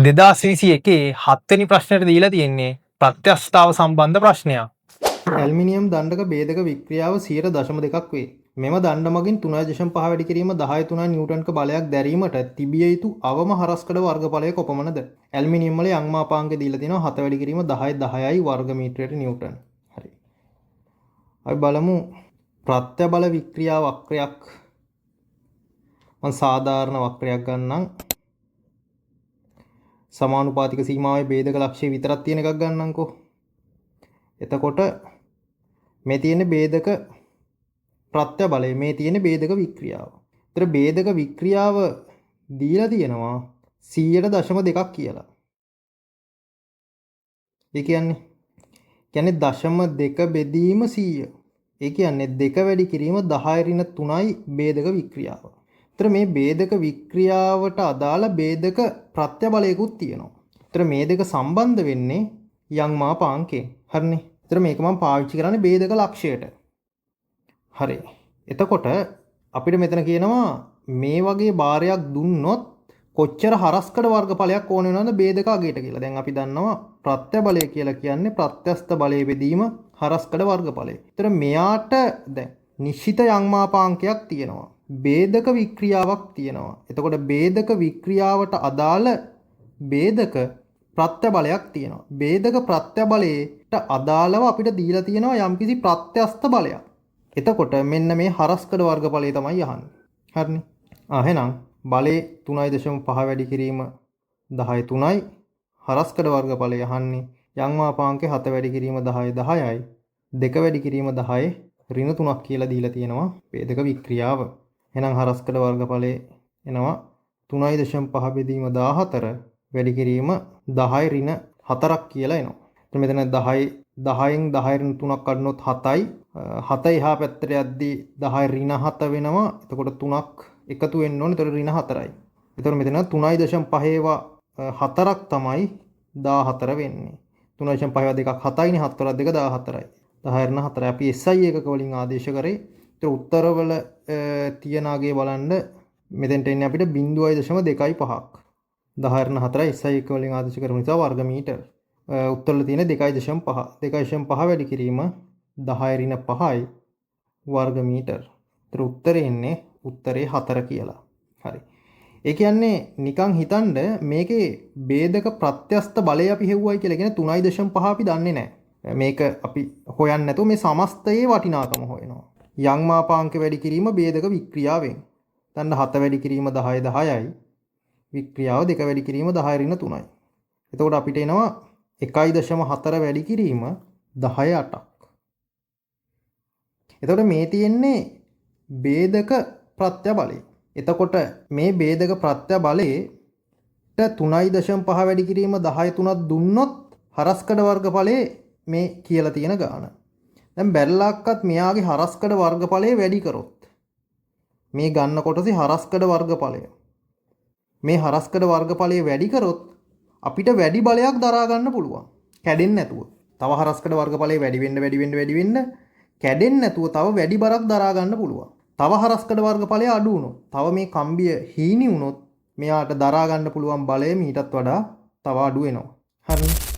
2021 7වෙනි ප්‍රශ්නෙට දීලා තියෙන්නේ ප්‍රත්‍යස්ථතාව සම්බන්ධ ප්‍රශ්නයක්. ඇල්මිනියම් දණ්ඩක භේදක වික්‍රියාව 0.2ක් වේ. මෙම දණ්ඩ මගින් 3.5 වැඩි කිරීම 10.3 නිව්ටන්ක බලයක් දැරීමට තිබිය යුතු අවම හරස්කඩ වර්ගඵලය කොපමණද? ඇල්මිනියම් වල යම් මාපාංක දීලා තිනවා 7 වැඩි කිරීම 10.10යි වර්ග මීටරයට නිව්ටන්. හරි. අපි බලමු ප්‍රත්‍යබල වික්‍රියා වක්‍රයක්. මම සාධාරණ වක්‍රයක් ගන්නම්. සමානුපාතික සීමාවේ ભેදක ලක්ෂ්‍ය විතරක් තියෙන එකක් ගන්නම්කෝ. එතකොට මේ තියෙන ભેදක ප්‍රත්‍යබලය, මේ තියෙන ભેදක වික්‍රියාව. ඒතර ભેදක වික්‍රියාව දීලා තියෙනවා 100.2ක් කියලා. ඒ කියන්නේ දශම 2 බෙදීම 100. ඒ කියන්නේ 2 වැඩි කිරීම 10-3යි ભેදක වික්‍රියාව. ඒතර මේ ભેදක වික්‍රියාවට අදාළ ભેදක ප්‍රත්‍යබලයකුත් තියෙනවා. ඒතර මේ දෙක සම්බන්ධ වෙන්නේ යම් මාපාංකයෙන්. හරිනේ. ඒතර මේක මම පාවිච්චි කරන්නේ ભેදක ලක්ෂයට. හරි. එතකොට අපිට මෙතන කියනවා මේ වගේ භාරයක් දුන්නොත් කොච්චර හරස්කඩ වර්ගඵලයක් ඕන වෙනවද ભેදක අගයට කියලා. දැන් අපි දන්නවා ප්‍රත්‍යබලය කියලා කියන්නේ ප්‍රත්‍යස්ත බලයේ බෙදීම හරස්කඩ වර්ගඵලය. ඒතර මෙයාට දැන් නිශ්චිත යම් මාපාංකයක් තියෙනවා. ભેදක වික්‍රියාවක් තියෙනවා. එතකොට ભેදක වික්‍රියාවට අදාළ ભેදක ප්‍රත්‍යබලයක් තියෙනවා. ભેදක ප්‍රත්‍යබලයට අදාළව අපිට දීලා තියෙනවා යම්කිසි ප්‍රත්‍යස්ත බලයක්. එතකොට මෙන්න මේ හරස්කඩ වර්ගඵලය තමයි අහන්නේ. හරිනේ. එහෙනම් බලේ 3.5 වැඩි කිරීම 10.3යි හරස්කඩ වර්ගඵලය අහන්නේ යම් මාපාංකේ 7 වැඩි කිරීම 10.10යි 2 වැඩි කිරීම 10 ඍණ 3ක් කියලා දීලා තියෙනවා ભેදක වික්‍රියාව. එහෙනම් හරස්කඩ වර්ගඵලයේ එනවා 3.5 බෙදීම 14 වැඩි කිරීම 10 ඍණ 4ක් කියලා එනවා. එතකොට මෙතන 10න් 10 ඍණ 3ක් කඩනොත් 7යි. 7 එහා පැත්තට යද්දී 10 ඍණ 7 වෙනවා. එතකොට 3ක් එකතු වෙන්න ඕනේ. එතකොට ඍණ 4යි. එතකොට මෙතන 3.5 ඒවා 4ක් තමයි 14 වෙන්නේ. 3.5 ඒවා දෙකක් 7යිනේ. 7 වල 2 14යි. 10 ඍණ 4යි. අපි SI එකක වලින් ආදේශ කරේ. ඒතර උත්තරවල තියෙන අගේ බලන්න මෙතෙන්ට එන්නේ අපිට 0.25ක්. 10 ඍණ 4යි SI එක වලින් ආදේශ කරමු නිසා වර්ග මීටර. උත්තරවල තියෙන 2.5. 2.5 වැඩි කිරීම 10 ඍණ 5යි වර්ග මීටර. ඒතර උත්තරේ එන්නේ උත්තරේ 4 කියලා. හරි. ඒ කියන්නේ නිකන් හිතන්න මේකේ ભેදක ප්‍රත්‍යස්ත බලය අපි හෙව්වයි කියලා කියන 3.5 අපි දන්නේ නැහැ. මේක අපි හොයන්නේ නැතුව මේ සමස්තයේ වටිනාකම හොයනවා. යම් මාපාංක වැඩි කිරීම ભેදක වික්‍රියාවෙන්. දැන් 7 වැඩි කිරීම 10.10යි. වික්‍රියාව 2 වැඩි කිරීම 10 ඍණ 3යි. එතකොට අපිට එනවා 1.4 වැඩි කිරීම 10.8ක්. එතකොට මේ තියෙන්නේ ભેදක ප්‍රත්‍යබලය. එතකොට මේ ભેදක ප්‍රත්‍යබලයට 3.5 වැඩි කිරීම 10.3ක් දුන්නොත් හරස්කඩ වර්ගඵලයේ මේ කියලා තියෙන ගාන. දැන් බැලලක්වත් මෙයාගේ හරස්කඩ වර්ගඵලය වැඩි කරොත් මේ ගන්න කොටසේ හරස්කඩ වර්ගඵලය මේ හරස්කඩ වර්ගඵලය වැඩි කරොත් අපිට වැඩි බලයක් දරා ගන්න පුළුවන්. කැඩෙන්නේ නැතුව. තව හරස්කඩ වර්ගඵලය වැඩි වෙන්න කැඩෙන්නේ නැතුව තව වැඩි බරක් දරා ගන්න පුළුවන්. තව හරස්කඩ වර්ගඵලය අඩු වුණොත්, තව මේ කම්බිය හීනි වුණොත් මෙයාට දරා ගන්න පුළුවන් බලය මීටත් වඩා තව අඩු වෙනවා. හරිනේ.